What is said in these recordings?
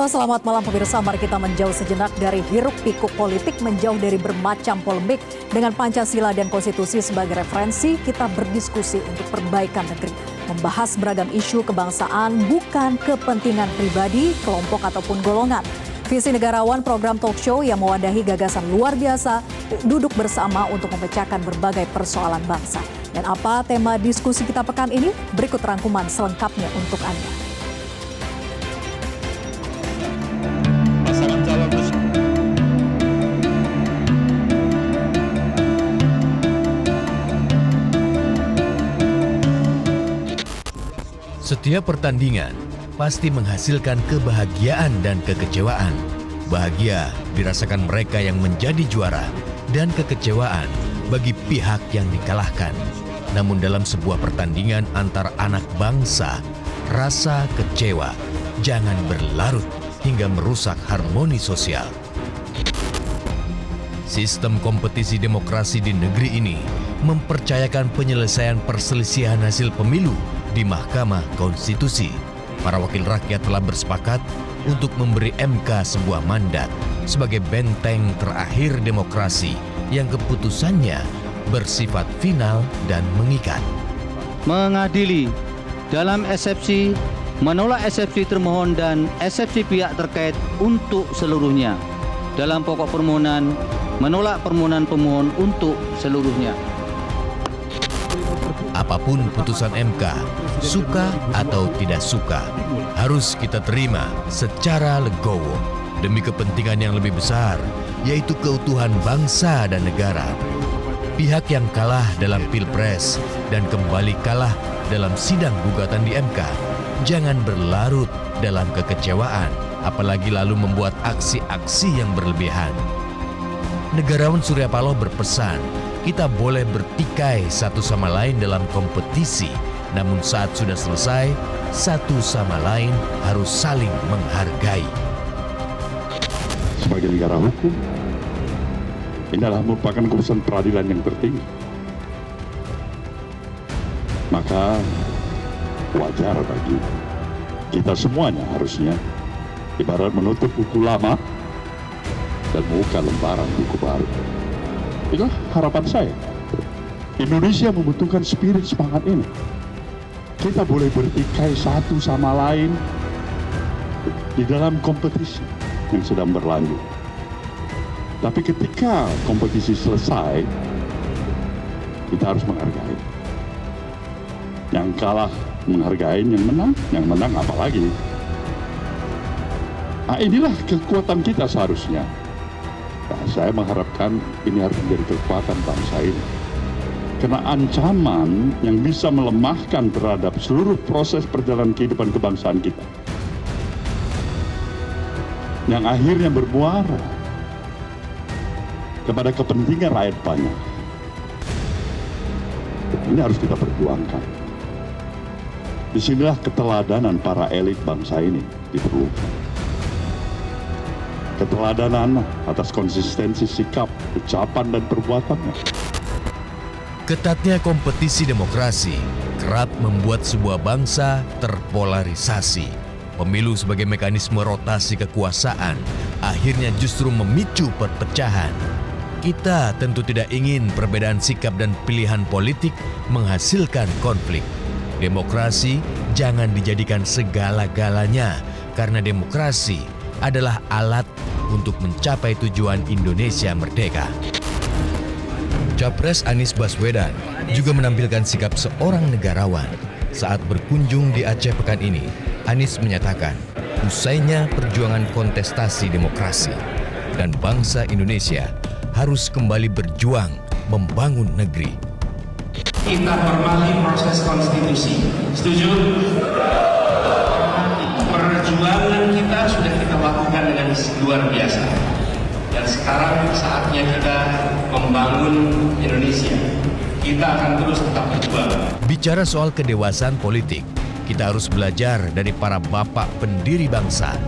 Halo, selamat malam pemirsa. Mari kita menjauh sejenak dari hiruk-pikuk politik, menjauh dari bermacam polemik. Dengan Pancasila dan Konstitusi sebagai referensi, kita berdiskusi untuk perbaikan negeri. Membahas beragam isu kebangsaan, bukan kepentingan pribadi, kelompok ataupun golongan. Visi Negarawan, program talk show yang mewadahi gagasan luar biasa, duduk bersama untuk memecahkan berbagai persoalan bangsa. Dan apa tema diskusi kita pekan ini? Berikut rangkuman selengkapnya untuk Anda. Setiap pertandingan pasti menghasilkan kebahagiaan dan kekecewaan. Bahagia dirasakan mereka yang menjadi juara dan kekecewaan bagi pihak yang dikalahkan. Namun dalam sebuah pertandingan antar anak bangsa, rasa kecewa jangan berlarut hingga merusak harmoni sosial. Sistem kompetisi demokrasi di negeri ini mempercayakan penyelesaian perselisihan hasil pemilu di Mahkamah Konstitusi. Para wakil rakyat telah bersepakat untuk memberi MK sebuah mandat sebagai benteng terakhir demokrasi yang keputusannya bersifat final dan mengikat. Mengadili dalam eksepsi, menolak eksepsi termohon dan eksepsi pihak terkait untuk seluruhnya. Dalam pokok permohonan, menolak permohonan pemohon untuk seluruhnya. Apapun putusan MK, suka atau tidak suka, harus kita terima secara legowo demi kepentingan yang lebih besar, yaitu keutuhan bangsa dan negara. Pihak yang kalah dalam Pilpres dan kembali kalah dalam sidang gugatan di MK, jangan berlarut dalam kekecewaan, apalagi lalu membuat aksi-aksi yang berlebihan. Negarawan Surya Paloh berpesan, kita boleh bertikai satu sama lain dalam kompetisi, namun saat sudah selesai, satu sama lain harus saling menghargai. Sebagai negara hukum, ini adalah merupakan keputusan peradilan yang tertinggi. Maka wajar bagi kita semuanya harusnya ibarat menutup buku lama dan membuka lembaran buku baru. Itulah harapan saya. Indonesia membutuhkan spirit semangat ini. Kita boleh bertikai satu sama lain di dalam kompetisi yang sedang berlanjut. Tapi ketika kompetisi selesai, kita harus menghargai. Yang kalah menghargai yang menang apalagi. Nah, inilah kekuatan kita seharusnya. Nah, saya mengharapkan ini harus menjadi kekuatan bangsa ini. Karena ancaman yang bisa melemahkan terhadap seluruh proses perjalanan kehidupan kebangsaan kita. Yang akhirnya bermuara kepada kepentingan rakyat banyak. Ini harus kita perjuangkan. Disinilah keteladanan para elit bangsa ini diperlukan. Keteladanan atas konsistensi sikap, ucapan, dan perbuatannya. Ketatnya kompetisi demokrasi kerap membuat sebuah bangsa terpolarisasi. Pemilu sebagai mekanisme rotasi kekuasaan akhirnya justru memicu perpecahan. Kita tentu tidak ingin perbedaan sikap dan pilihan politik menghasilkan konflik. Demokrasi jangan dijadikan segala-galanya, karena demokrasi adalah alat untuk mencapai tujuan Indonesia merdeka. Capres Anies Baswedan juga menampilkan sikap seorang negarawan. Saat berkunjung di Aceh pekan ini, Anies menyatakan usainya perjuangan kontestasi demokrasi dan bangsa Indonesia harus kembali berjuang membangun negeri. Kita hormati proses konstitusi. Setuju? Perjuangan kita sudah kita lakukan dengan luar biasa. Dan sekarang saatnya kita membangun Indonesia. Kita akan terus tetap berjuang. Bicara soal kedewasaan politik, kita harus belajar dari para bapak pendiri bangsa.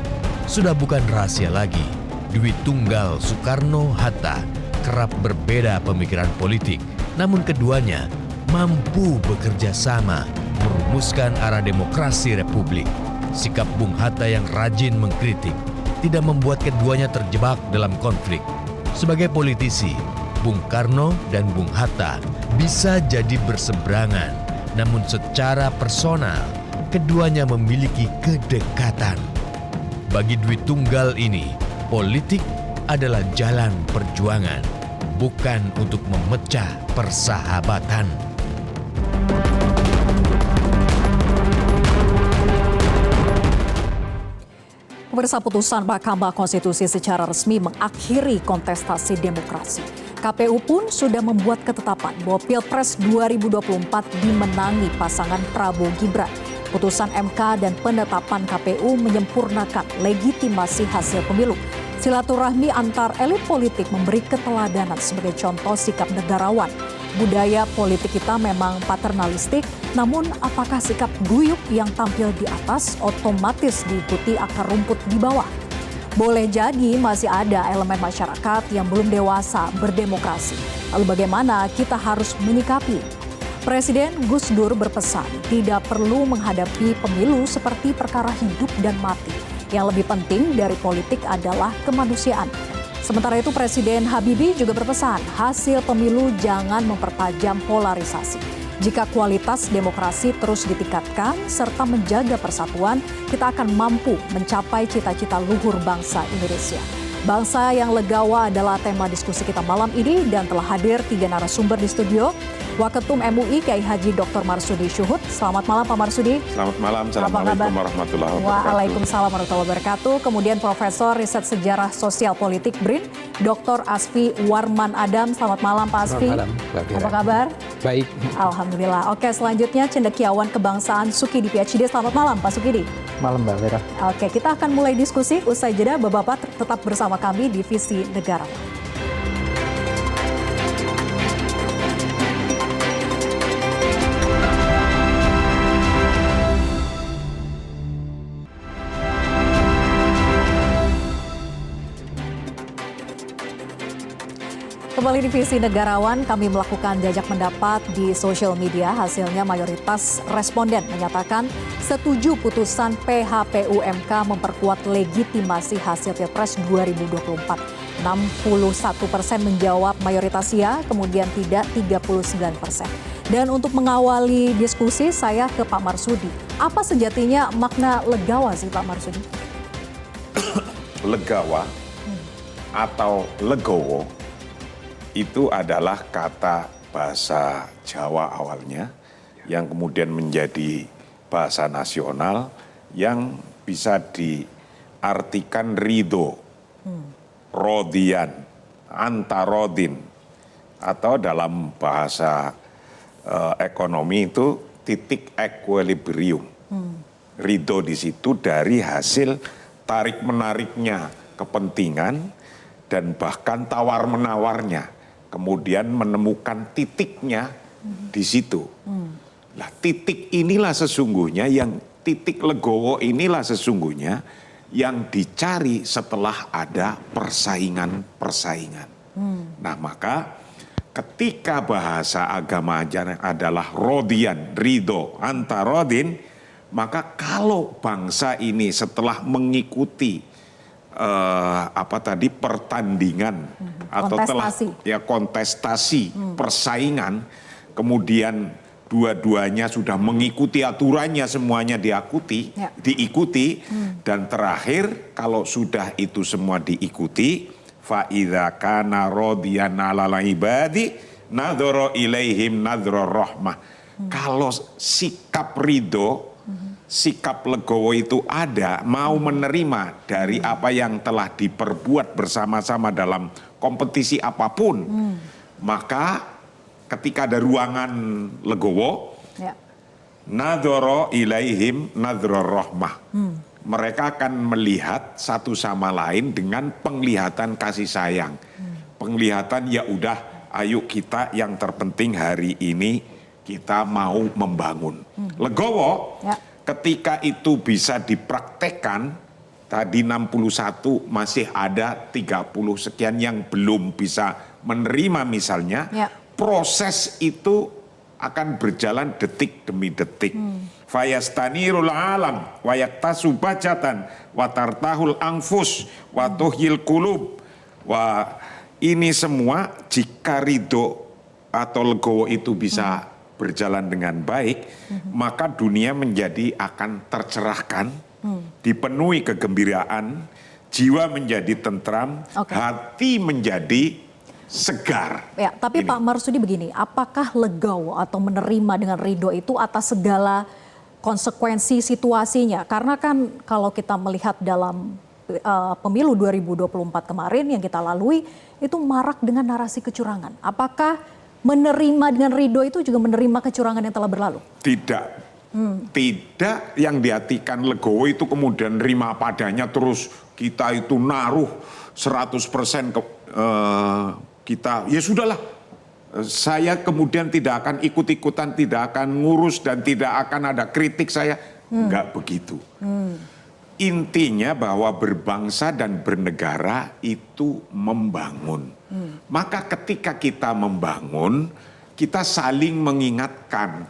Sudah bukan rahasia lagi, Dwi Tunggal Soekarno-Hatta kerap berbeda pemikiran politik, namun keduanya mampu bekerja sama merumuskan arah demokrasi republik. Sikap Bung Hatta yang rajin mengkritik tidak membuat keduanya terjebak dalam konflik. Sebagai politisi, Bung Karno dan Bung Hatta bisa jadi berseberangan, namun secara personal, keduanya memiliki kedekatan. Bagi Dwi Tunggal ini, politik adalah jalan perjuangan, bukan untuk memecah persahabatan. Pemirsa, putusan Mahkamah Konstitusi secara resmi mengakhiri kontestasi demokrasi. KPU pun sudah membuat ketetapan bahwa Pilpres 2024 dimenangi pasangan Prabowo Gibran. Putusan MK dan penetapan KPU menyempurnakan legitimasi hasil pemilu. Silaturahmi antar elit politik memberi keteladanan sebagai contoh sikap negarawan. Budaya politik kita memang paternalistik, namun apakah sikap guyup yang tampil di atas otomatis diikuti akar rumput di bawah? Boleh jadi masih ada elemen masyarakat yang belum dewasa berdemokrasi. Lalu bagaimana kita harus menyikapi? Presiden Gus Dur berpesan tidak perlu menghadapi pemilu seperti perkara hidup dan mati. Yang lebih penting dari politik adalah kemanusiaan. Sementara itu Presiden Habibie juga berpesan hasil pemilu jangan mempertajam polarisasi. Jika kualitas demokrasi terus ditingkatkan serta menjaga persatuan, kita akan mampu mencapai cita-cita luhur bangsa Indonesia. Bangsa yang legawa adalah tema diskusi kita malam ini dan telah hadir 3 narasumber di studio. Waketum MUI Kiai Haji Dr. Marsudi Syuhud. Selamat malam Pak Marsudi. Selamat malam, Assalamualaikum warahmatullahi wabarakatuh. Waalaikumsalam warahmatullahi wabarakatuh. Kemudian Profesor Riset Sejarah Sosial Politik BRIN, Dr. Asfi Warman Adam. Selamat malam Pak Asfi. Selamat malam. Apa kabar? Baik. Alhamdulillah. Oke, selanjutnya cendekiawan kebangsaan Sukidi PhD. Selamat malam Pak Sukidi. Malam Mbak Vera. Oke, kita akan mulai diskusi usai jeda. Bapak-bapak tetap bersama kami di Visi Negara. Kembali di Visi Negarawan, kami melakukan jajak pendapat di sosial media. Hasilnya mayoritas responden menyatakan setuju putusan PHPU MK memperkuat legitimasi hasil Pilpres 2024. 61% menjawab mayoritas ya, kemudian tidak 39%. Dan untuk mengawali diskusi, saya ke Pak Marsudi. Apa sejatinya makna legawa sih Pak Marsudi? Legawa atau legowo itu adalah kata bahasa Jawa awalnya yang kemudian menjadi bahasa nasional yang bisa diartikan ridho, rodian, antarodin, atau dalam bahasa ekonomi itu titik equilibrium. Ridho di situ dari hasil tarik-menariknya kepentingan dan bahkan tawar-menawarnya. Kemudian menemukan titiknya di situ. Nah, titik inilah sesungguhnya yang titik legowo inilah sesungguhnya yang dicari setelah ada persaingan-persaingan. Nah, maka ketika bahasa agama adalah rodian, ridho, antarodin, maka kalau bangsa ini setelah mengikuti pertandingan atau kontestasi persaingan, kemudian dua-duanya sudah mengikuti aturannya, semuanya diikuti, dan terakhir kalau sudah itu semua diikuti, fa idza kana radiyan 'alal ibadi nadhara ilaihim nadhra rahmah. Kalau sikap ridho, sikap legowo itu ada, mau menerima dari apa yang telah diperbuat bersama-sama dalam kompetisi apapun, maka ketika ada ruangan legowo, nadhara ilaihim nadhra rahmah. Mereka akan melihat satu sama lain dengan penglihatan kasih sayang. Penglihatan ya udah, ayo kita yang terpenting hari ini kita mau membangun. Legowo, ketika itu bisa dipraktekkan, tadi 61 masih ada 30 sekian yang belum bisa menerima misalnya, proses itu akan berjalan detik demi detik. Fayastanirul alam wa yaktasu bajatan wa tartahul anfus wa tuhyil qulub. Wah, ini semua jika ridho atau legowo itu bisa berjalan dengan baik, maka dunia menjadi akan tercerahkan, dipenuhi kegembiraan, jiwa menjadi tentram, hati menjadi segar. Ya, tapi Pak Marsudi begini, apakah legowo atau menerima dengan ridho itu atas segala konsekuensi situasinya? Karena kan kalau kita melihat dalam pemilu 2024 kemarin yang kita lalui itu marak dengan narasi kecurangan. Apakah menerima dengan ridho itu juga menerima kecurangan yang telah berlalu? Tidak. Tidak, yang diartikan legowo itu kemudian nerima padanya terus kita itu naruh 100% kita, ya sudahlah. Saya kemudian tidak akan ikut-ikutan, tidak akan ngurus dan tidak akan ada kritik saya. Enggak begitu. Intinya bahwa berbangsa dan bernegara itu membangun. Maka ketika kita membangun, kita saling mengingatkan.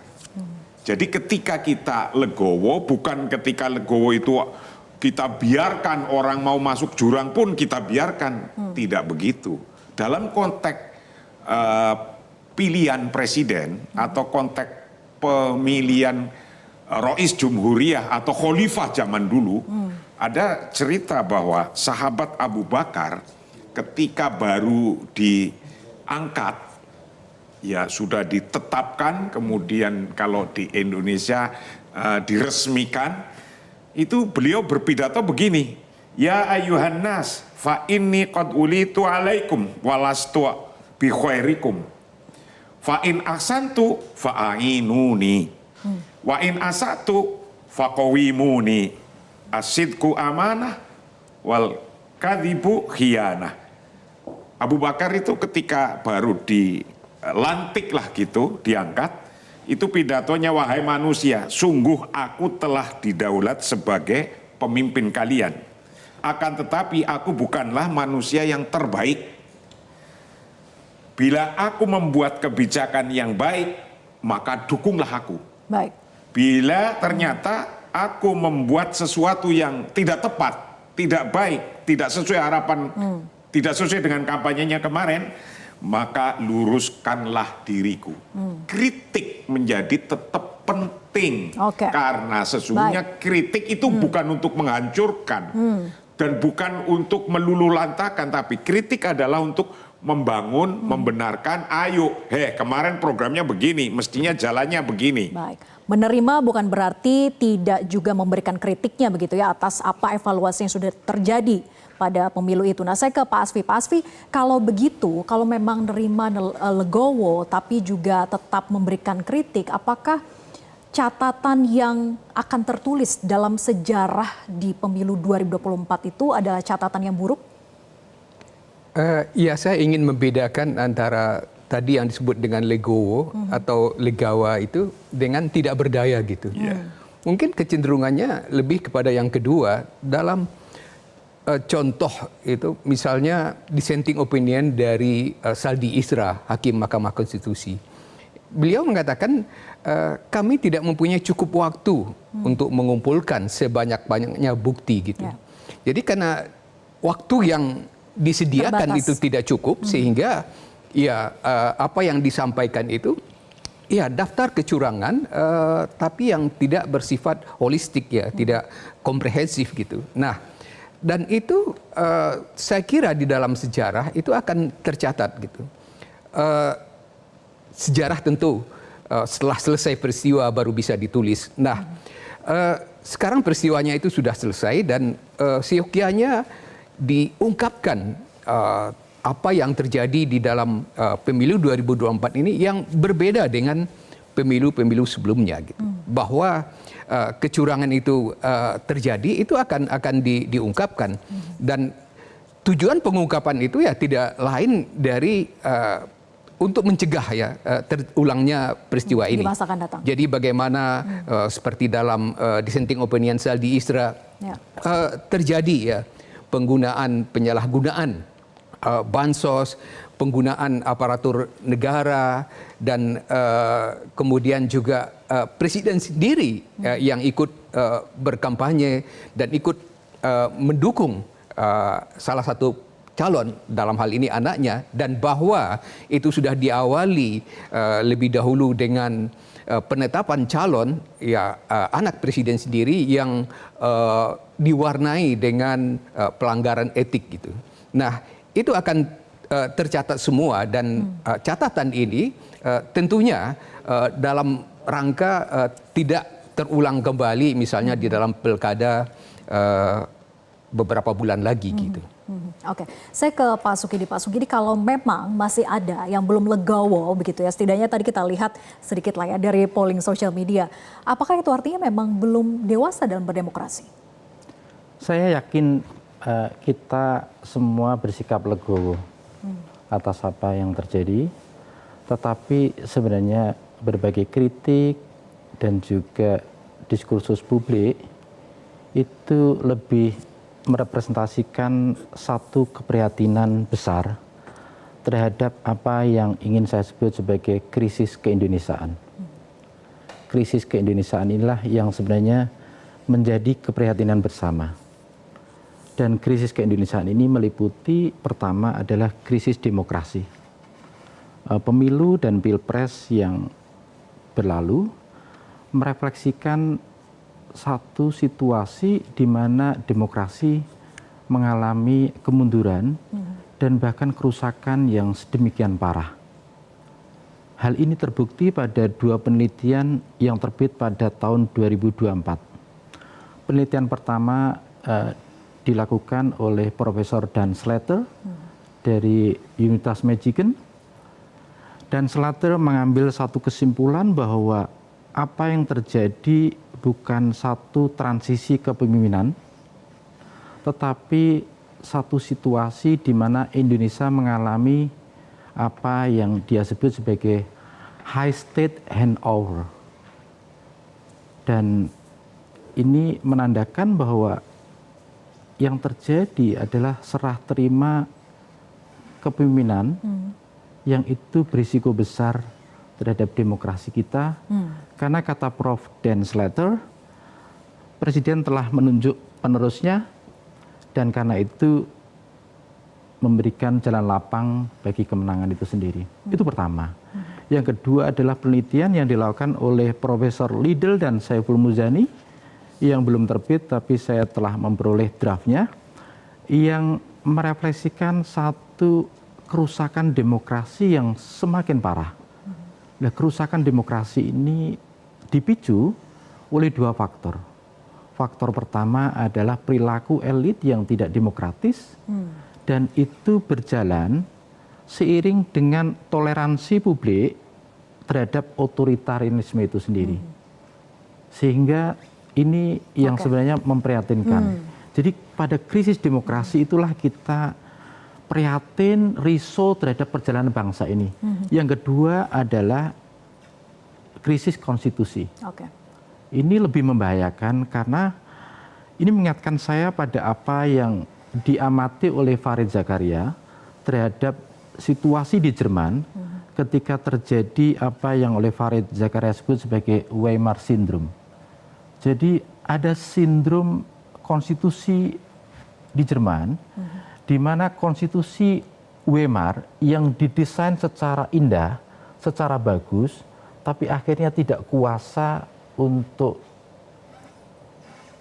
Jadi ketika kita legowo, bukan ketika legowo itu kita biarkan orang mau masuk jurang pun kita biarkan. Tidak begitu. Dalam konteks pilihan presiden atau konteks pemilihan Rois Jumhuriyah atau Khalifah zaman dulu, ada cerita bahwa sahabat Abu Bakar ketika baru diangkat, ya sudah ditetapkan, kemudian kalau di Indonesia diresmikan, itu beliau berpidato begini, ya ayuhan nas, fa inni qad ulitu alaikum walastu bi khairikum. Fa in ahsantu fa ainuni. Wa in asatu fa qawimuni. Asidku amanah wal kadhibu khiyanah. Abu Bakar itu ketika baru dilantik lah gitu, diangkat, itu pidatonya, wahai manusia, sungguh aku telah didaulat sebagai pemimpin kalian. Akan tetapi aku bukanlah manusia yang terbaik. Bila aku membuat kebijakan yang baik, maka dukunglah aku. Baik. Bila ternyata aku membuat sesuatu yang tidak tepat, tidak baik, tidak sesuai harapan, tidak sesuai dengan kampanyenya kemarin, maka luruskanlah diriku. Kritik menjadi tetap penting. Karena sesungguhnya kritik itu bukan untuk menghancurkan. Dan bukan untuk meluluhlantakan, tapi kritik adalah untuk membangun, membenarkan, ayo, kemarin programnya begini, mestinya jalannya begini. Baik, menerima bukan berarti tidak juga memberikan kritiknya begitu ya atas apa evaluasi yang sudah terjadi pada pemilu itu. Nah, saya ke Pak Asfi. Pak Asfi, kalau begitu, kalau memang nerima legowo tapi juga tetap memberikan kritik, apakah catatan yang akan tertulis dalam sejarah di pemilu 2024 itu adalah catatan yang buruk? Ya, saya ingin membedakan antara tadi yang disebut dengan legowo atau legawa itu dengan tidak berdaya gitu. Mungkin kecenderungannya lebih kepada yang kedua dalam contoh itu misalnya dissenting opinion dari Saldi Isra, Hakim Mahkamah Konstitusi. Beliau mengatakan kami tidak mempunyai cukup waktu untuk mengumpulkan sebanyak-banyaknya bukti gitu. Jadi karena waktu yang disediakan terbatas, itu tidak cukup sehingga ya apa yang disampaikan itu ya daftar kecurangan tapi yang tidak bersifat holistik ya, tidak komprehensif gitu. Nah, dan itu saya kira di dalam sejarah itu akan tercatat gitu. Sejarah tentu setelah selesai peristiwa baru bisa ditulis. Nah, sekarang peristiwanya itu sudah selesai dan seyogyanya diungkapkan apa yang terjadi di dalam pemilu 2024 ini yang berbeda dengan pemilu-pemilu sebelumnya gitu. Bahwa kecurangan itu terjadi itu akan diungkapkan dan tujuan pengungkapan itu ya tidak lain dari untuk mencegah ya terulangnya peristiwa ini. Jadi bagaimana seperti dalam dissenting opinion Saldi Isra terjadi ya penyalahgunaan bansos, penggunaan aparatur negara dan kemudian juga presiden sendiri yang ikut berkampanye dan ikut mendukung salah satu calon, dalam hal ini anaknya, dan bahwa itu sudah diawali lebih dahulu dengan penetapan calon anak presiden sendiri yang diwarnai dengan pelanggaran etik gitu. Nah, itu akan tercatat semua, dan catatan ini tentunya dalam rangka tidak terulang kembali misalnya di dalam pilkada beberapa bulan lagi gitu. Oke, saya ke Pak Sukidi. Pak Sukidi, kalau memang masih ada yang belum legowo begitu ya, setidaknya tadi kita lihat sedikit lah ya dari polling sosial media, apakah itu artinya memang belum dewasa dalam berdemokrasi? Saya yakin kita semua bersikap legowo atas apa yang terjadi, tetapi sebenarnya berbagai kritik dan juga diskursus publik itu lebih merepresentasikan satu keprihatinan besar terhadap apa yang ingin saya sebut sebagai krisis keindonesiaan. Krisis keindonesiaan inilah yang sebenarnya menjadi keprihatinan bersama. Dan krisis keindonesiaan ini meliputi pertama adalah krisis demokrasi. Pemilu dan pilpres yang berlalu merefleksikan satu situasi di mana demokrasi mengalami kemunduran dan bahkan kerusakan yang sedemikian parah. Hal ini terbukti pada 2 penelitian yang terbit pada tahun 2024. Penelitian pertama dilakukan oleh Profesor Dan Slater dari Universitas Michigan, dan Slater mengambil satu kesimpulan bahwa apa yang terjadi bukan satu transisi kepemimpinan, tetapi satu situasi di mana Indonesia mengalami apa yang dia sebut sebagai high state handover. Dan ini menandakan bahwa yang terjadi adalah serah terima kepemimpinan yang itu berisiko besar terhadap demokrasi kita, karena kata Prof. Dan Slater, Presiden telah menunjuk penerusnya, dan karena itu memberikan jalan lapang bagi kemenangan itu sendiri. Itu pertama. Yang kedua adalah penelitian yang dilakukan oleh Profesor Liddell dan Saiful Muzani, yang belum terbit tapi saya telah memperoleh draftnya, yang merefleksikan satu kerusakan demokrasi yang semakin parah. Nah, kerusakan demokrasi ini dipicu oleh 2 faktor. Faktor pertama adalah perilaku elit yang tidak demokratis, dan itu berjalan seiring dengan toleransi publik terhadap otoritarianisme itu sendiri. Sehingga ini yang sebenarnya memprihatinkan. Jadi pada krisis demokrasi itulah kita prihatin, risau terhadap perjalanan bangsa ini. Yang kedua adalah krisis konstitusi. Ini lebih membahayakan karena ini mengingatkan saya pada apa yang diamati oleh Fareed Zakaria terhadap situasi di Jerman ketika terjadi apa yang oleh Fareed Zakaria sebut sebagai Weimar Syndrome. Jadi ada sindrom konstitusi di Jerman, di mana konstitusi Weimar yang didesain secara indah, secara bagus, tapi akhirnya tidak kuasa untuk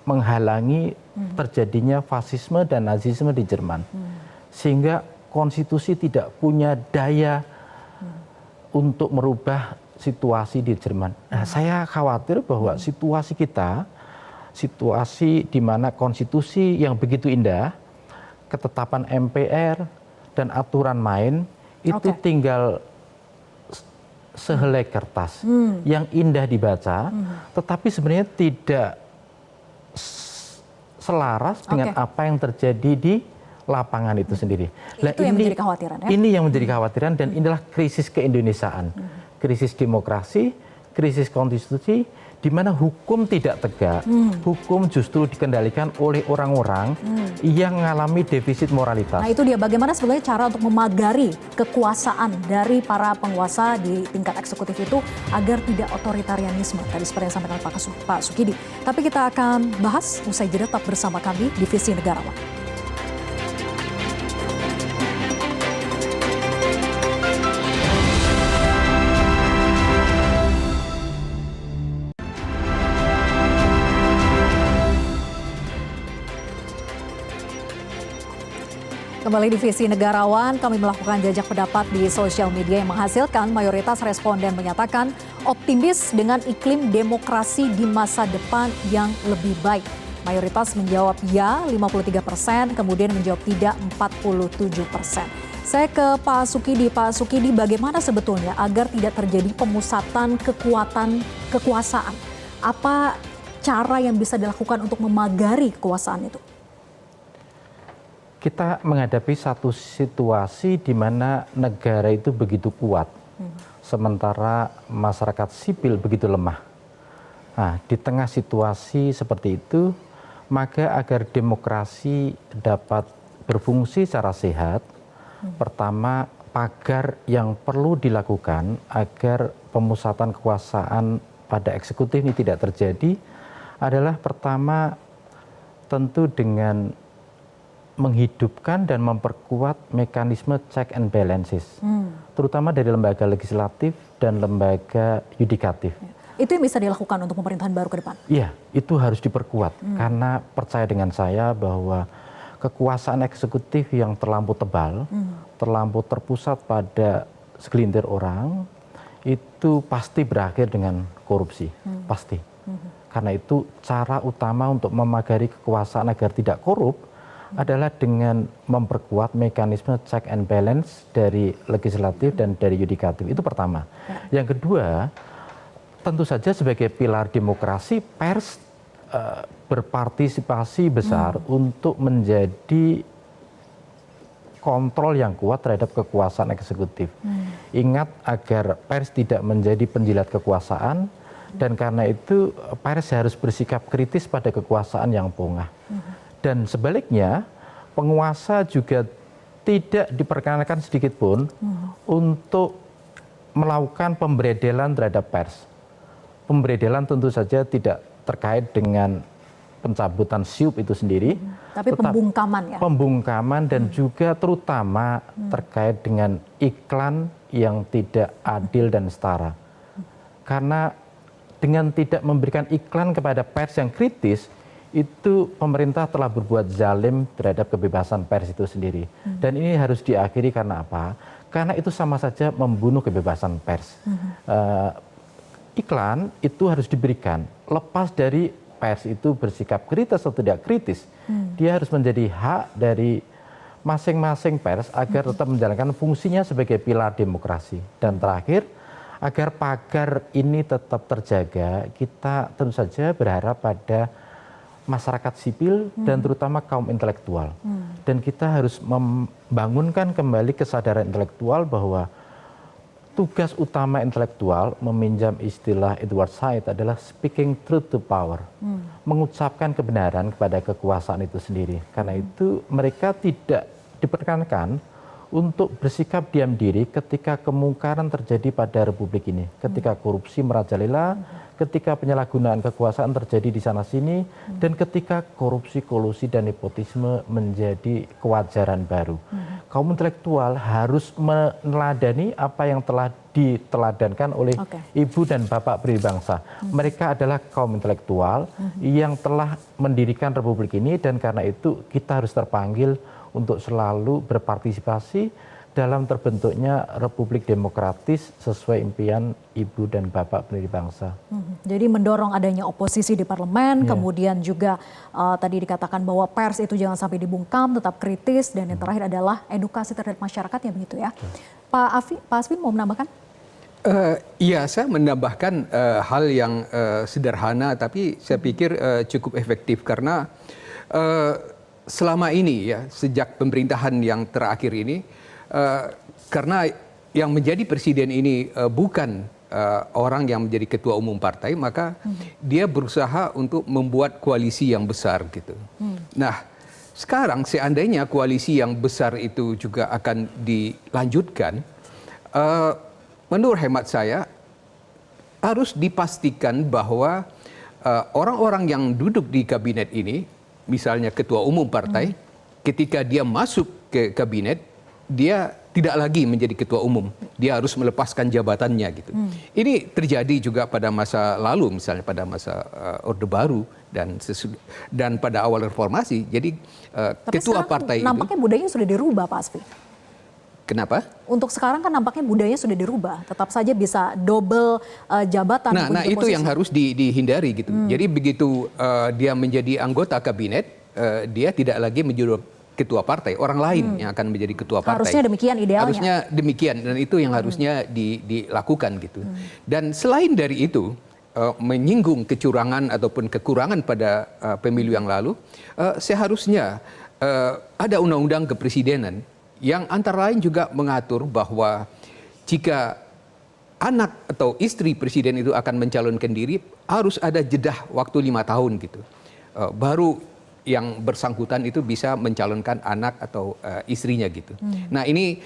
menghalangi terjadinya fasisme dan nazisme di Jerman. Sehingga konstitusi tidak punya daya untuk merubah situasi di Jerman. Nah, saya khawatir bahwa situasi kita, situasi di mana konstitusi yang begitu indah, ketetapan MPR dan aturan main itu tinggal sehelai kertas yang indah dibaca, tetapi sebenarnya tidak selaras dengan apa yang terjadi di lapangan itu sendiri. Nah, itu yang menjadi kekhawatiran, ya? Ini yang menjadi kekhawatiran, dan inilah krisis keindonesiaan, krisis demokrasi, krisis konstitusi, di mana hukum tidak tegak, hukum justru dikendalikan oleh orang-orang yang mengalami defisit moralitas. Nah itu dia, bagaimana sebenarnya cara untuk memagari kekuasaan dari para penguasa di tingkat eksekutif itu agar tidak otoritarianisme, tadi seperti yang disampaikan Pak Sukidi. Tapi kita akan bahas usai jeda, tetap bersama kami di Visi Negarawan. Kembali di Visi Negarawan, kami melakukan jajak pendapat di sosial media yang menghasilkan mayoritas responden menyatakan optimis dengan iklim demokrasi di masa depan yang lebih baik. Mayoritas menjawab ya 53%, kemudian menjawab tidak 47%. Saya ke Pak Sukidi. Pak Sukidi, bagaimana sebetulnya agar tidak terjadi pemusatan kekuasaan? Apa cara yang bisa dilakukan untuk memagari kekuasaan itu? Kita menghadapi satu situasi di mana negara itu begitu kuat, sementara masyarakat sipil begitu lemah. Nah, di tengah situasi seperti itu, maka agar demokrasi dapat berfungsi secara sehat, pertama, pagar yang perlu dilakukan agar pemusatan kekuasaan pada eksekutif ini tidak terjadi adalah pertama, tentu dengan menghidupkan dan memperkuat mekanisme check and balances, terutama dari lembaga legislatif dan lembaga yudikatif. Itu yang bisa dilakukan untuk pemerintahan baru ke depan? Iya, itu harus diperkuat karena percaya dengan saya bahwa kekuasaan eksekutif yang terlampau tebal, terlampau terpusat pada segelintir orang, itu pasti berakhir dengan korupsi, pasti. Karena itu cara utama untuk memagari kekuasaan agar tidak korup adalah dengan memperkuat mekanisme check and balance dari legislatif dan dari yudikatif. Itu pertama. Yang kedua, tentu saja sebagai pilar demokrasi, pers berpartisipasi besar untuk menjadi kontrol yang kuat terhadap kekuasaan eksekutif. Ingat agar pers tidak menjadi penjilat kekuasaan, dan karena itu pers harus bersikap kritis pada kekuasaan yang pongah. Dan sebaliknya, penguasa juga tidak diperkenankan sedikit pun untuk melakukan pemberedelan terhadap pers. Pemberedelan tentu saja tidak terkait dengan pencabutan siup itu sendiri. Tapi pembungkaman ya? Pembungkaman dan juga terutama terkait dengan iklan yang tidak adil dan setara. Karena dengan tidak memberikan iklan kepada pers yang kritis, itu pemerintah telah berbuat zalim terhadap kebebasan pers itu sendiri. Dan ini harus diakhiri karena apa? Karena itu sama saja membunuh kebebasan pers. Iklan itu harus diberikan, lepas dari pers itu bersikap kritis atau tidak kritis. Dia harus menjadi hak dari masing-masing pers agar tetap menjalankan fungsinya sebagai pilar demokrasi. Dan terakhir, agar pagar ini tetap terjaga, kita tentu saja berharap pada masyarakat sipil dan terutama kaum intelektual. Dan kita harus membangunkan kembali kesadaran intelektual bahwa tugas utama intelektual, meminjam istilah Edward Said, adalah speaking truth to power. Mengucapkan kebenaran kepada kekuasaan itu sendiri. Karena itu mereka tidak diperkenankan untuk bersikap diam diri ketika kemungkaran terjadi pada republik ini. Ketika korupsi merajalela, ketika penyalahgunaan kekuasaan terjadi di sana-sini, dan ketika korupsi, kolusi, dan nepotisme menjadi kewajaran baru. Kaum intelektual harus meneladani apa yang telah diteladankan oleh ibu dan bapak pendiri bangsa. Mereka adalah kaum intelektual yang telah mendirikan republik ini, dan karena itu kita harus terpanggil untuk selalu berpartisipasi dalam terbentuknya Republik Demokratis sesuai impian ibu dan bapak pendiri bangsa. Jadi mendorong adanya oposisi di parlemen, kemudian juga tadi dikatakan bahwa pers itu jangan sampai dibungkam, tetap kritis, dan yang terakhir adalah edukasi terhadap masyarakatnya, begitu ya. Pak Aswin mau menambahkan? Iya, saya menambahkan hal yang sederhana, tapi saya pikir cukup efektif karena selama ini ya, sejak pemerintahan yang terakhir ini, karena yang menjadi presiden ini bukan orang yang menjadi ketua umum partai, maka dia berusaha untuk membuat koalisi yang besar gitu. Nah, sekarang seandainya koalisi yang besar itu juga akan dilanjutkan, menurut hemat saya harus dipastikan bahwa orang-orang yang duduk di kabinet ini, misalnya ketua umum partai, ketika dia masuk ke kabinet, dia tidak lagi menjadi ketua umum. Dia harus melepaskan jabatannya gitu. Ini terjadi juga pada masa lalu, misalnya pada masa Orde Baru dan pada awal reformasi. Jadi Tapi ketua sekarang partai nampaknya budayanya sudah dirubah, Pak Asfi. Kenapa? Untuk sekarang kan nampaknya budayanya sudah dirubah. Tetap saja bisa double jabatan. Nah itu yang harus dihindari gitu. Jadi begitu dia menjadi anggota kabinet, dia tidak lagi menjadi ketua partai, orang lain yang akan menjadi ketua partai. Harusnya demikian idealnya. Harusnya demikian, dan itu yang harusnya dilakukan gitu. Dan selain dari itu, menyinggung kecurangan ataupun kekurangan pada pemilu yang lalu, seharusnya ada undang-undang kepresidenan yang antara lain juga mengatur bahwa jika anak atau istri presiden itu akan mencalonkan diri, harus ada jedah waktu 5 tahun gitu. Baru yang bersangkutan itu bisa mencalonkan anak atau istrinya gitu. Nah ini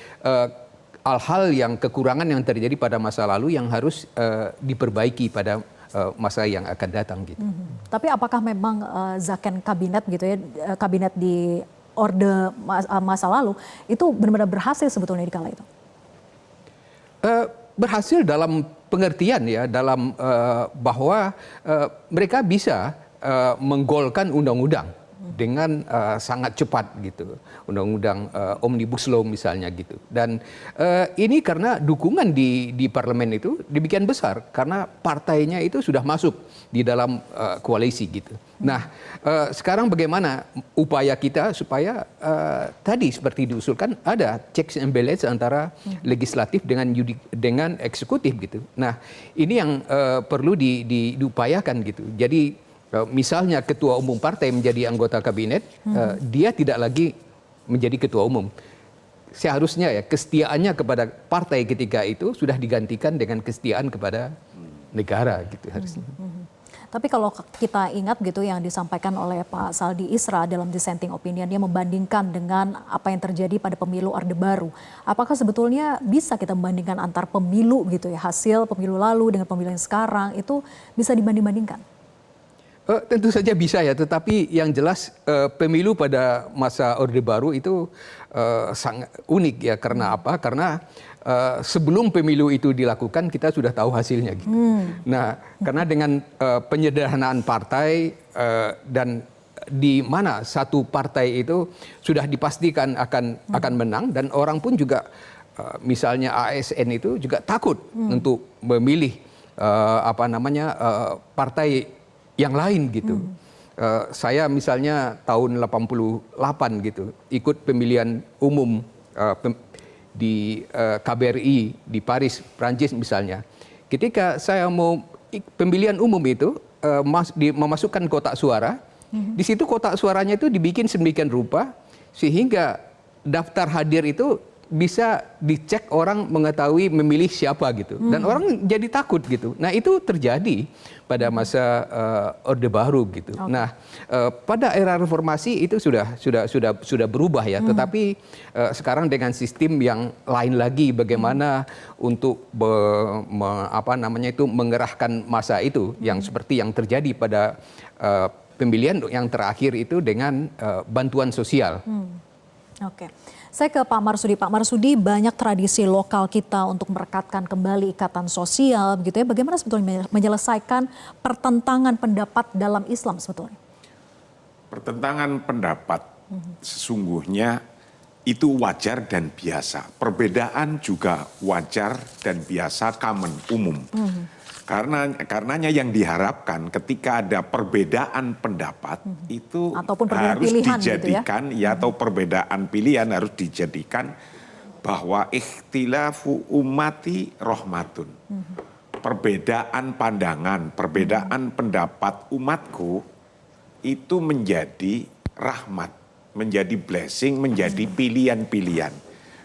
hal-hal yang kekurangan yang terjadi pada masa lalu yang harus diperbaiki pada masa yang akan datang gitu. Tapi apakah memang zakon kabinet gitu ya, kabinet di orde masa lalu itu benar-benar berhasil sebetulnya di kala itu? Berhasil dalam pengertian ya, dalam bahwa mereka bisa menggolkan undang-undang dengan sangat cepat gitu, undang-undang omnibus law misalnya gitu. Dan ini karena dukungan di parlemen itu demikian besar karena partainya itu sudah masuk di dalam koalisi gitu. Nah sekarang bagaimana upaya kita supaya tadi seperti diusulkan ada checks and balance antara legislatif dengan eksekutif gitu. Nah ini yang perlu diupayakan gitu. Jadi misalnya ketua umum partai menjadi anggota kabinet, dia tidak lagi menjadi ketua umum. Seharusnya ya kesetiaannya kepada partai ketika itu sudah digantikan dengan kesetiaan kepada negara gitu harusnya. Tapi kalau kita ingat gitu yang disampaikan oleh Pak Saldi Isra dalam dissenting opinion, dia membandingkan dengan apa yang terjadi pada pemilu Orde Baru. Apakah sebetulnya bisa kita membandingkan antar pemilu gitu ya, hasil pemilu lalu dengan pemilu yang sekarang itu bisa dibanding-bandingkan? Tentu saja bisa ya, tetapi yang jelas pemilu pada masa Orde Baru itu sangat unik ya. Karena apa? Karena sebelum pemilu itu dilakukan kita sudah tahu hasilnya gitu. Nah, karena dengan penyederhanaan partai dan di mana satu partai itu sudah dipastikan akan menang dan orang pun juga misalnya ASN itu juga takut untuk memilih partai yang lain gitu. Saya misalnya tahun 88 gitu ikut pemilihan umum di KBRI di Paris, Prancis misalnya. Ketika saya mau pemilihan umum itu memasukkan kotak suara, di situ kotak suaranya itu dibikin sedemikian rupa sehingga daftar hadir itu bisa dicek orang mengetahui memilih siapa gitu dan orang jadi takut gitu. Nah itu terjadi pada masa Orde Baru gitu. Nah pada era reformasi itu sudah berubah ya. Tetapi sekarang dengan sistem yang lain lagi bagaimana untuk mengerahkan massa itu yang seperti yang terjadi pada pemilihan yang terakhir itu dengan bantuan sosial. Oke. Saya ke Pak Marsudi. Pak Marsudi, banyak tradisi lokal kita untuk merekatkan kembali ikatan sosial begitu ya. Bagaimana sebetulnya menyelesaikan pertentangan pendapat dalam Islam sebetulnya? Pertentangan pendapat sesungguhnya itu wajar dan biasa. Perbedaan juga wajar dan biasa, common, umum. Karenanya yang diharapkan ketika ada perbedaan pendapat itu harus dijadikan gitu ya? Atau perbedaan pilihan harus dijadikan bahwa ikhtilafu ummati rahmatun. Perbedaan pandangan, perbedaan pendapat umatku itu menjadi rahmat, menjadi blessing, menjadi pilihan-pilihan.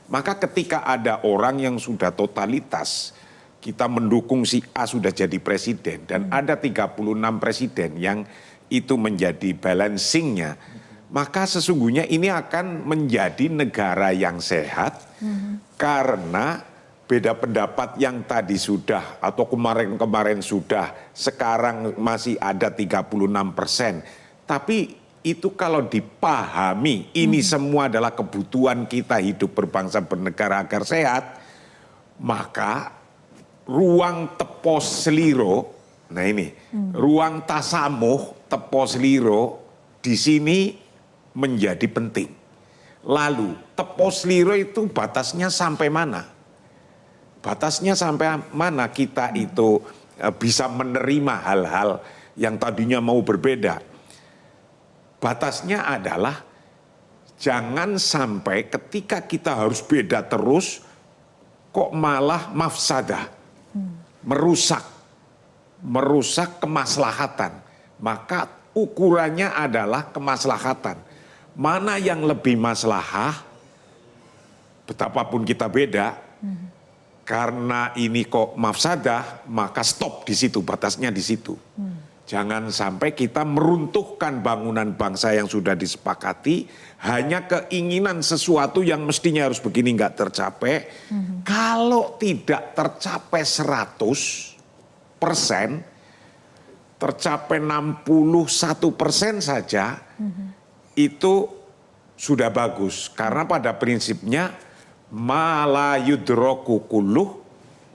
Maka ketika ada orang yang sudah totalitas kita mendukung si A sudah jadi presiden dan ada 36 presiden yang itu menjadi balancingnya, maka sesungguhnya ini akan menjadi negara yang sehat karena beda pendapat yang tadi sudah atau kemarin-kemarin sudah, sekarang masih ada 36%. Tapi itu kalau dipahami, ini semua adalah kebutuhan kita hidup berbangsa bernegara agar sehat, maka ruang tepos seliro, nah ini, ruang tasamuh tepos seliro di sini menjadi penting. Lalu tepos seliro itu batasnya sampai mana? Batasnya sampai mana kita itu bisa menerima hal-hal yang tadinya mau berbeda? Batasnya adalah jangan sampai ketika kita harus beda terus, kok malah mafsadah, merusak kemaslahatan. Maka ukurannya adalah kemaslahatan. Mana yang lebih maslahah, betapapun kita beda, karena ini kok mafsadah, maka stop di situ, batasnya di situ. Jangan sampai kita meruntuhkan bangunan bangsa yang sudah disepakati hanya keinginan sesuatu yang mestinya harus begini nggak tercapai. Kalau tidak tercapai 100%, tercapai 61% saja, itu sudah bagus. Karena pada prinsipnya la yudroku kulluh,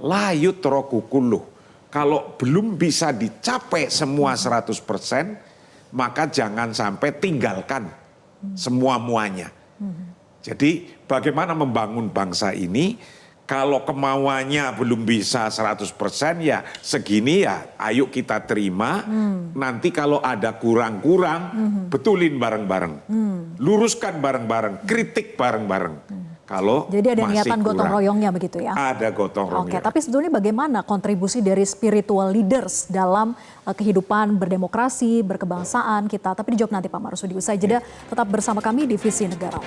la yudroku kulluh. Kalau belum bisa dicapai semua 100%, maka jangan sampai tinggalkan semua-muanya. Jadi bagaimana membangun bangsa ini, kalau kemauannya belum bisa 100% ya segini ya ayo kita terima. Nanti kalau ada kurang-kurang, betulin bareng-bareng. Luruskan bareng-bareng, kritik bareng-bareng. Kalau jadi ada niatan gotong royongnya begitu ya? Ada gotong royongnya. Oke, tapi sebetulnya bagaimana kontribusi dari spiritual leaders dalam kehidupan berdemokrasi, berkebangsaan kita? Tapi dijawab nanti Pak Marsudi. Usai jeda, tetap bersama kami di Visi Negara.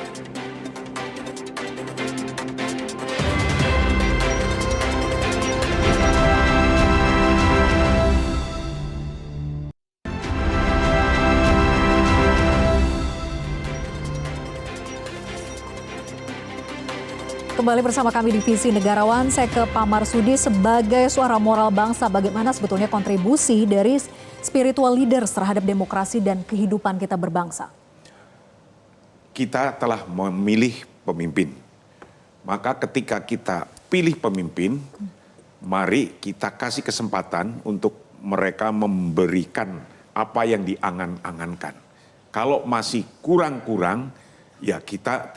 Kembali bersama kami di Visi Negarawan, saya ke Pak Marsudi sebagai suara moral bangsa. Bagaimana sebetulnya kontribusi dari spiritual leaders terhadap demokrasi dan kehidupan kita berbangsa? Kita telah memilih pemimpin. Maka ketika kita pilih pemimpin, mari kita kasih kesempatan untuk mereka memberikan apa yang diangan-angankan. Kalau masih kurang-kurang, ya kita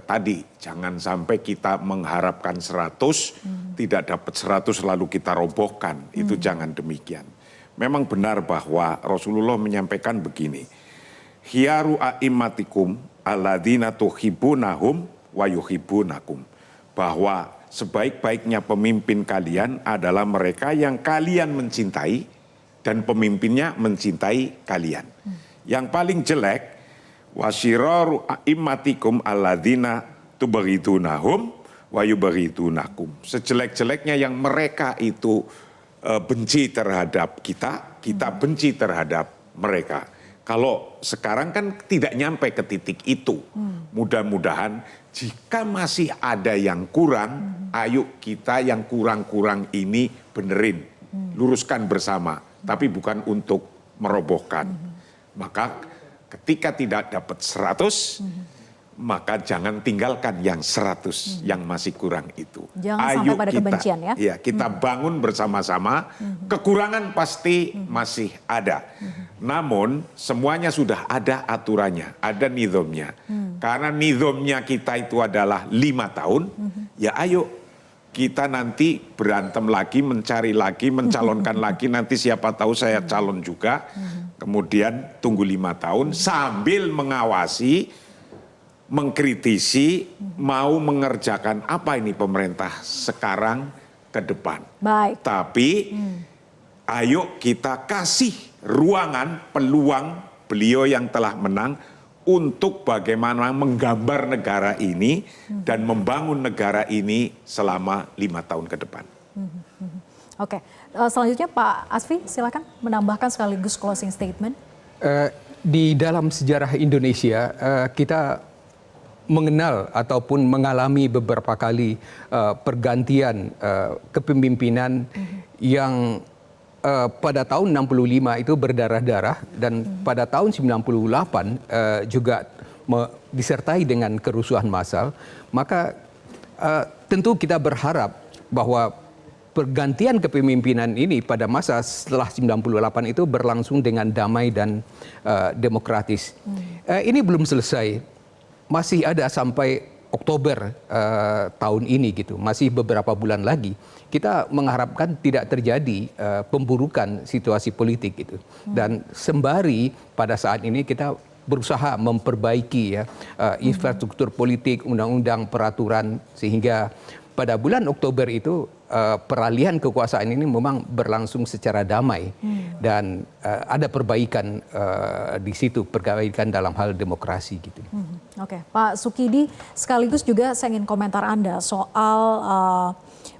tadi jangan sampai kita mengharapkan 100, tidak dapat 100 lalu kita robohkan. Itu jangan demikian. Memang benar bahwa Rasulullah menyampaikan begini. Khiyaru a'immatikum alladzina tuhibbunahum wa yuhibbunakum. Bahwa sebaik-baiknya pemimpin kalian adalah mereka yang kalian mencintai dan pemimpinnya mencintai kalian. Yang paling jelek, wasyiraru a'immatikum alladzina tubaghidunahum wa yubaghidunakum. Sejelek-jeleknya yang mereka itu benci terhadap kita, kita benci terhadap mereka. Kalau sekarang kan tidak nyampe ke titik itu. Mudah-mudahan jika masih ada yang kurang, ayo kita yang kurang-kurang ini benerin, luruskan bersama. Tapi bukan untuk merobohkan. Maka ketika tidak dapat 100, maka jangan tinggalkan yang 100 yang masih kurang itu. Jangan sampai pada kebencian ya. Ya, kita bangun bersama-sama. Kekurangan pasti masih ada. Namun semuanya sudah ada aturannya, ada nizamnya. Karena nizamnya kita itu adalah 5 tahun, ya ayo kita nanti berantem lagi, mencari lagi, mencalonkan lagi. Nanti siapa tahu saya calon juga. Kemudian tunggu 5 tahun sambil mengawasi, mengkritisi, mau mengerjakan apa ini pemerintah sekarang ke depan. Baik. Tapi ayo kita kasih ruangan, peluang beliau yang telah menang untuk bagaimana menggambar negara ini dan membangun negara ini selama 5 tahun ke depan. Oke, selanjutnya Pak Asfi silakan menambahkan sekaligus closing statement. Di dalam sejarah Indonesia kita mengenal ataupun mengalami beberapa kali pergantian kepemimpinan yang pada tahun 65 itu berdarah-darah dan pada tahun 98 juga disertai dengan kerusuhan massal. Maka tentu kita berharap bahwa pergantian kepemimpinan ini pada masa setelah 98 itu berlangsung dengan damai dan demokratis. Ini belum selesai, masih ada sampai Oktober tahun ini gitu, masih beberapa bulan lagi. Kita mengharapkan tidak terjadi pemburukan situasi politik gitu. Dan sembari pada saat ini kita berusaha memperbaiki infrastruktur politik, undang-undang, peraturan, sehingga pada bulan Oktober itu peralihan kekuasaan ini memang berlangsung secara damai dan ada perbaikan di situ, perbaikan dalam hal demokrasi gitu. Oke, Pak Sukidi, sekaligus juga saya ingin komentar Anda soal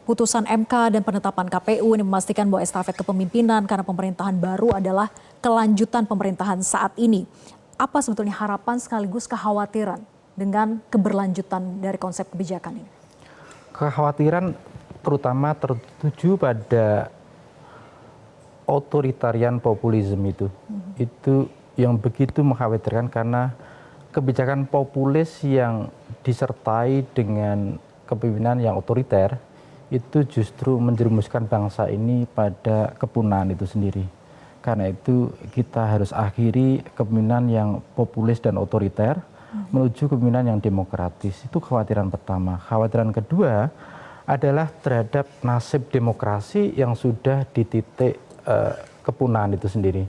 putusan MK dan penetapan KPU ini memastikan bahwa estafet kepemimpinan karena pemerintahan baru adalah kelanjutan pemerintahan saat ini. Apa sebetulnya harapan sekaligus kekhawatiran dengan keberlanjutan dari konsep kebijakan ini? Kekhawatiran terutama tertuju pada otoritarian populisme itu yang begitu mengkhawatirkan karena kebijakan populis yang disertai dengan kepemimpinan yang otoriter itu justru menjerumuskan bangsa ini pada kepunahan itu sendiri. Karena itu kita harus akhiri kepemimpinan yang populis dan otoriter menuju kepemimpinan yang demokratis. Itu kekhawatiran pertama. Kekhawatiran kedua adalah terhadap nasib demokrasi yang sudah di titik kepunahan itu sendiri.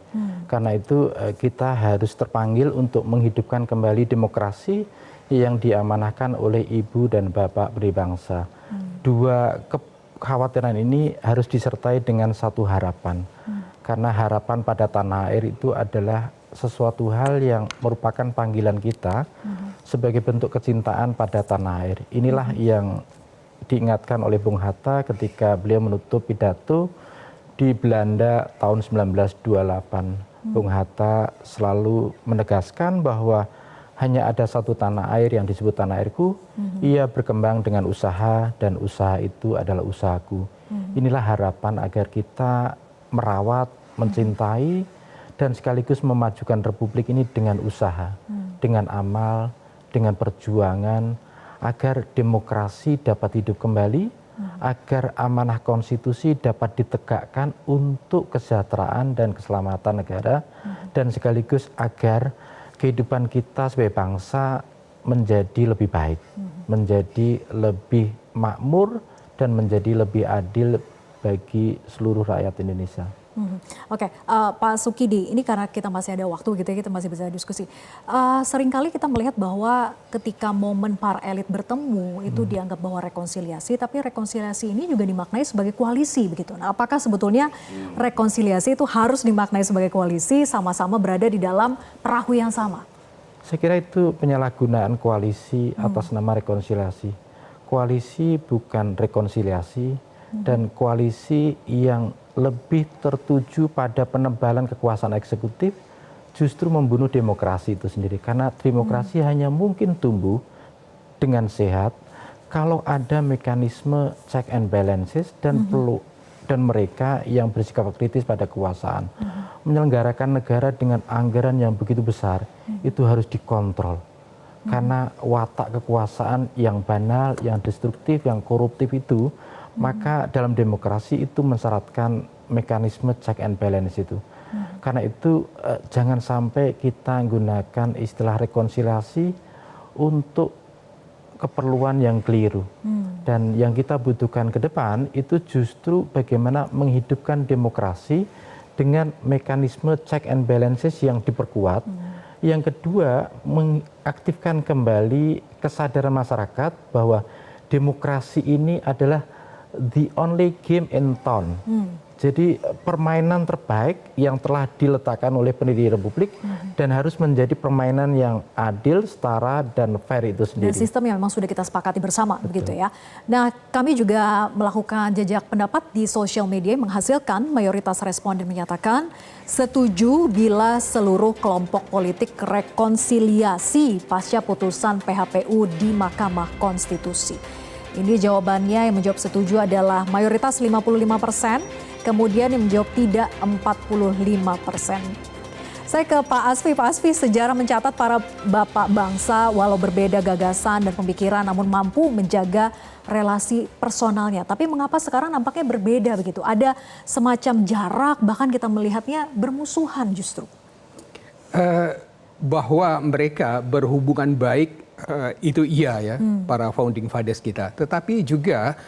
Karena itu kita harus terpanggil untuk menghidupkan kembali demokrasi yang diamanahkan oleh ibu dan bapak berbangsa. Dua kekhawatiran ini harus disertai dengan satu harapan. Karena harapan pada tanah air itu adalah sesuatu hal yang merupakan panggilan kita sebagai bentuk kecintaan pada tanah air. Inilah yang diingatkan oleh Bung Hatta ketika beliau menutup pidato di Belanda tahun 1928. Bung Hatta selalu menegaskan bahwa hanya ada satu tanah air yang disebut tanah airku, ia berkembang dengan usaha dan usaha itu adalah usahaku. Inilah harapan agar kita merawat, mencintai, dan sekaligus memajukan republik ini dengan usaha, dengan amal, dengan perjuangan, agar demokrasi dapat hidup kembali, agar amanah konstitusi dapat ditegakkan untuk kesejahteraan dan keselamatan negara, dan sekaligus agar kehidupan kita sebagai bangsa menjadi lebih baik, menjadi lebih makmur, dan menjadi lebih adil bagi seluruh rakyat Indonesia. Oke, Pak Sukidi, ini karena kita masih ada waktu gitu ya, kita masih bisa diskusi. Seringkali kita melihat bahwa ketika momen para elit bertemu itu dianggap bahwa rekonsiliasi, tapi rekonsiliasi ini juga dimaknai sebagai koalisi begitu. Nah, apakah sebetulnya rekonsiliasi itu harus dimaknai sebagai koalisi, sama-sama berada di dalam perahu yang sama? Saya kira itu penyalahgunaan koalisi atas nama rekonsiliasi. Koalisi bukan rekonsiliasi, dan koalisi yang lebih tertuju pada penebalan kekuasaan eksekutif justru membunuh demokrasi itu sendiri. Karena demokrasi hanya mungkin tumbuh dengan sehat kalau ada mekanisme check and balances dan mereka yang bersikap kritis pada kekuasaan. Menyelenggarakan negara dengan anggaran yang begitu besar itu harus dikontrol. Karena watak kekuasaan yang banal, yang destruktif, yang koruptif itu, maka dalam demokrasi itu mensyaratkan mekanisme check and balance itu. Karena itu jangan sampai kita menggunakan istilah rekonsiliasi untuk keperluan yang keliru. Dan yang kita butuhkan ke depan itu justru bagaimana menghidupkan demokrasi dengan mekanisme check and balances yang diperkuat. Yang kedua, mengaktifkan kembali kesadaran masyarakat bahwa demokrasi ini adalah the only game in town. Jadi permainan terbaik yang telah diletakkan oleh pendiri Republik dan harus menjadi permainan yang adil, setara, dan fair itu sendiri. Dan sistem yang memang sudah kita sepakati bersama, begitu ya. Nah, kami juga melakukan jejak pendapat di sosial media yang menghasilkan mayoritas responden menyatakan setuju bila seluruh kelompok politik rekonsiliasi pasca putusan PHPU di Mahkamah Konstitusi. Ini jawabannya yang menjawab setuju adalah mayoritas 55%. Kemudian yang menjawab tidak 45%. Saya ke Pak Asfi. Pak Asfi, sejarah mencatat para bapak bangsa walau berbeda gagasan dan pemikiran namun mampu menjaga relasi personalnya. Tapi mengapa sekarang nampaknya berbeda begitu? Ada semacam jarak, bahkan kita melihatnya bermusuhan justru. Bahwa mereka berhubungan baik itu iya ya, para founding fathers kita. Tetapi juga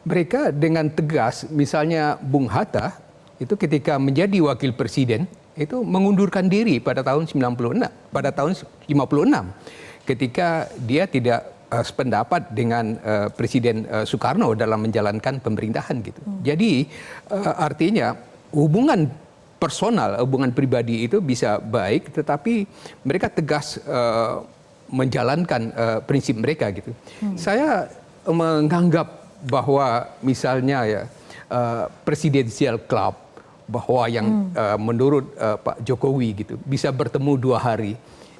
mereka dengan tegas, misalnya Bung Hatta itu ketika menjadi wakil presiden itu mengundurkan diri pada tahun 56, pada tahun 56 ketika dia tidak sependapat dengan Presiden Soekarno dalam menjalankan pemerintahan gitu. Jadi artinya hubungan personal, hubungan pribadi itu bisa baik, tetapi mereka tegas menjalankan prinsip mereka gitu. Saya menganggap bahwa misalnya ya Presidential Club bahwa yang menurut Pak Jokowi gitu bisa bertemu 2 hari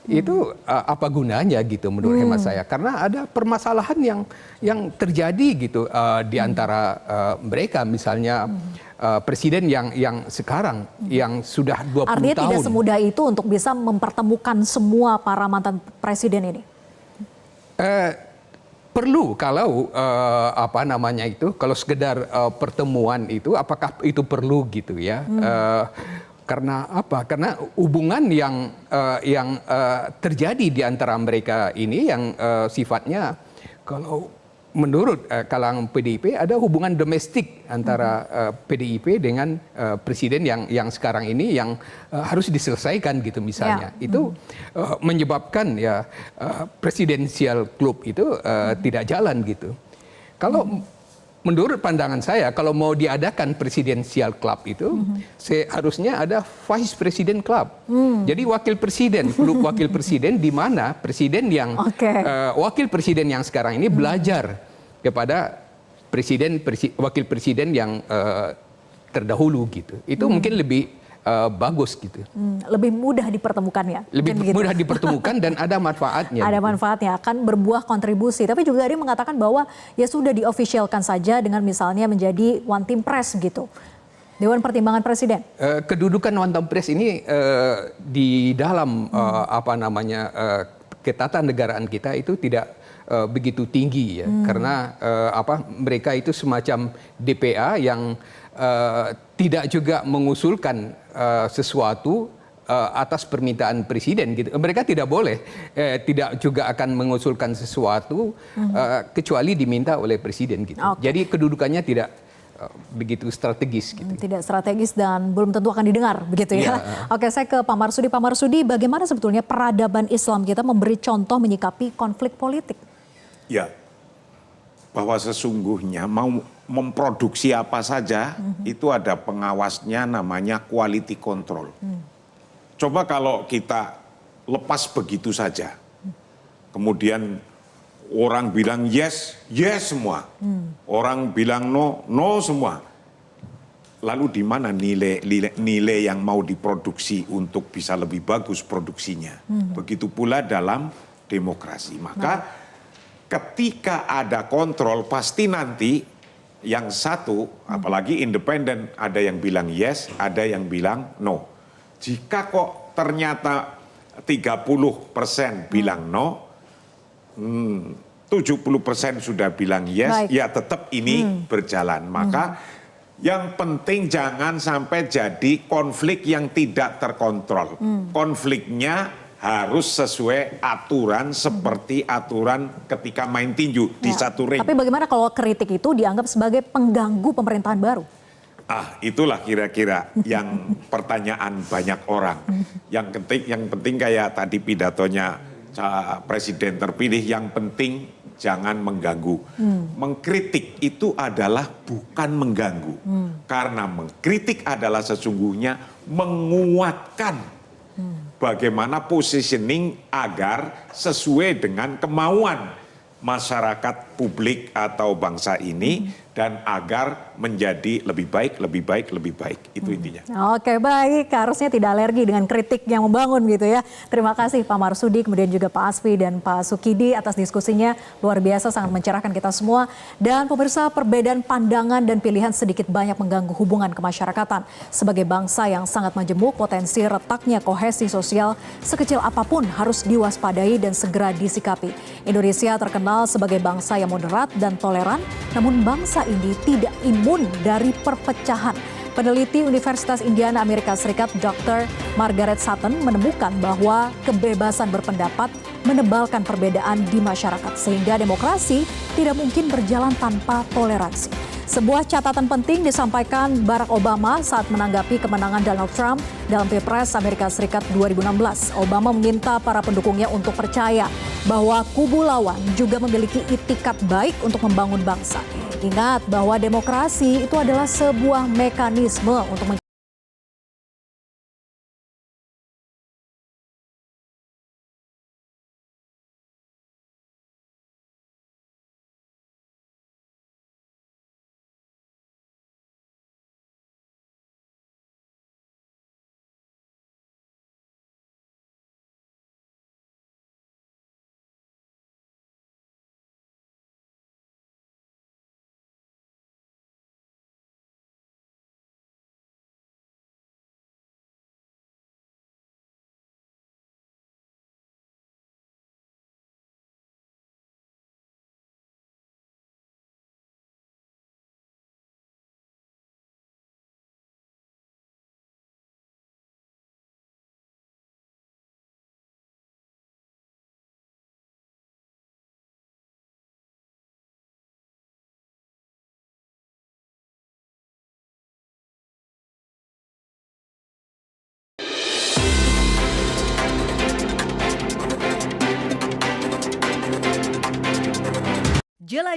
itu apa gunanya gitu menurut hemat saya, karena ada permasalahan yang terjadi gitu di antara mereka, misalnya presiden yang sekarang yang sudah 20 Artinya tahun. tidak semudah itu untuk bisa mempertemukan semua para mantan presiden ini. Perlu kalau kalau sekedar pertemuan itu apakah itu perlu gitu ya? Karena apa? Karena hubungan yang terjadi di antara mereka ini yang sifatnya kalau menurut kalangan PDIP ada hubungan domestik antara PDIP dengan presiden yang sekarang ini yang harus diselesaikan gitu misalnya. Itu menyebabkan ya presidensial club itu tidak jalan gitu. Kalau menurut pandangan saya kalau mau diadakan presidensial club itu seharusnya ada vice president club. Jadi wakil presiden, klub wakil presiden di mana presiden yang wakil presiden yang sekarang ini belajar kepada wakil presiden yang terdahulu gitu. Itu mungkin lebih bagus gitu. Lebih mudah dipertemukannya. Lebih mudah dipertemukan dan ada manfaatnya. Ada gitu. manfaatnya, akan berbuah kontribusi. Tapi juga ada yang mengatakan bahwa ya sudah diofisialkan saja dengan misalnya menjadi one team press gitu. Dewan Pertimbangan Presiden. Kedudukan one team press ini di dalam ketatanegaraan kita itu tidak begitu tinggi ya, karena mereka itu semacam DPA yang tidak juga mengusulkan sesuatu atas permintaan presiden gitu. Mereka tidak boleh tidak juga akan mengusulkan sesuatu kecuali diminta oleh presiden gitu. Jadi kedudukannya tidak begitu strategis gitu. Tidak strategis dan belum tentu akan didengar begitu ya. Oke, saya ke Pak Marsudi. Pak Marsudi, bagaimana sebetulnya peradaban Islam kita memberi contoh menyikapi konflik politik? Ya, bahwa sesungguhnya mau memproduksi apa saja itu ada pengawasnya namanya quality control. Coba kalau kita lepas begitu saja, kemudian orang bilang yes, yes semua, orang bilang no, no semua. Lalu di mana nilai yang mau diproduksi untuk bisa lebih bagus produksinya? Begitu pula dalam demokrasi. Maka ketika ada kontrol pasti nanti yang satu, apalagi independen, ada yang bilang yes, ada yang bilang no. Jika kok ternyata 30% bilang no, 70% sudah bilang yes, ya tetap ini berjalan. Maka yang penting jangan sampai jadi konflik yang tidak terkontrol. Konfliknya harus sesuai aturan seperti aturan ketika main tinju di satu ring. Tapi bagaimana kalau kritik itu dianggap sebagai pengganggu pemerintahan baru? Itulah kira-kira yang pertanyaan banyak orang. Yang penting kayak tadi pidatonya Presiden terpilih, yang penting jangan mengganggu. Mengkritik itu adalah bukan mengganggu. Karena mengkritik adalah sesungguhnya menguatkan bagaimana positioning agar sesuai dengan kemauan masyarakat publik atau bangsa ini dan agar menjadi lebih baik, lebih baik, lebih baik. Itu intinya. Oke, baik. Harusnya tidak alergi dengan kritik yang membangun gitu ya. Terima kasih Pak Marsudi, kemudian juga Pak Asfi dan Pak Sukidi atas diskusinya. Luar biasa, sangat mencerahkan kita semua. Dan pemirsa, perbedaan pandangan dan pilihan sedikit banyak mengganggu hubungan kemasyarakatan. Sebagai bangsa yang sangat majemuk, potensi retaknya kohesi sosial sekecil apapun harus diwaspadai dan segera disikapi. Indonesia terkenal sebagai bangsa yang moderat dan toleran, namun bangsa ini tidak imun dari perpecahan. Peneliti Universitas Indiana Amerika Serikat Dr. Margaret Sutton menemukan bahwa kebebasan berpendapat menebalkan perbedaan di masyarakat sehingga demokrasi tidak mungkin berjalan tanpa toleransi. Sebuah catatan penting disampaikan Barack Obama saat menanggapi kemenangan Donald Trump dalam Pilpres Amerika Serikat 2016. Obama meminta para pendukungnya untuk percaya bahwa kubu lawan juga memiliki itikat baik untuk membangun bangsa. Ingat bahwa demokrasi itu adalah sebuah mekanisme untuk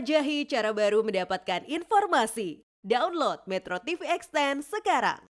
jelajahi cara baru mendapatkan informasi. Download Metro TV Extend sekarang.